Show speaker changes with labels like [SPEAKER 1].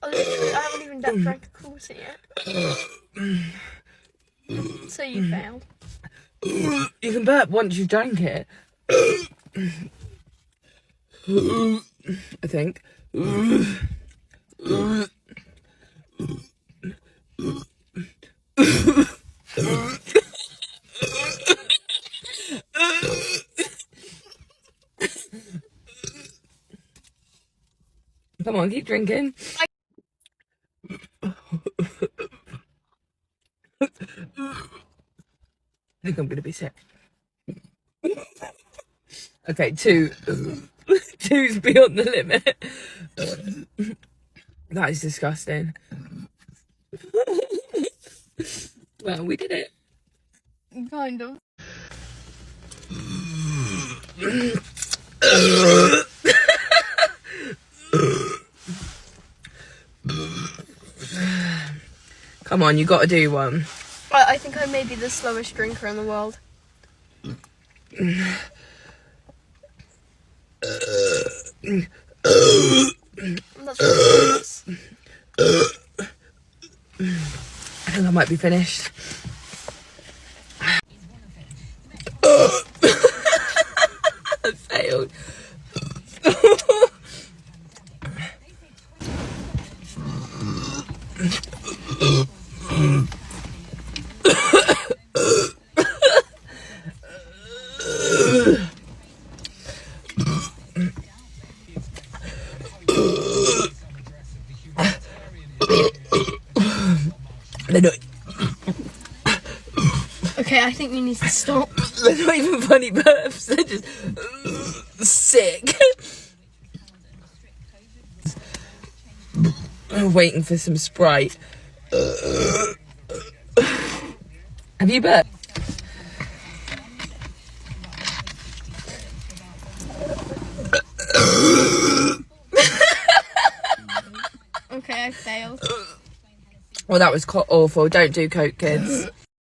[SPEAKER 1] I haven't even drank a quarter yet. So you failed.
[SPEAKER 2] You can burp once you've drank it. I think. Come on, keep drinking. I think I'm gonna be sick. Okay, two. Two's beyond the limit. That is disgusting. Well, we did it.
[SPEAKER 1] Kind of.
[SPEAKER 2] Come on, you gotta do one.
[SPEAKER 1] I think I may be the slowest drinker in the world. That's ridiculous.
[SPEAKER 2] I think I might be finished. I failed.
[SPEAKER 1] Okay, I think you need to stop.
[SPEAKER 2] They're not even funny burps, they're just sick. I'm waiting for some Sprite. Have you burped?
[SPEAKER 1] Okay, I failed.
[SPEAKER 2] Well, that was awful. Don't do coke, kids.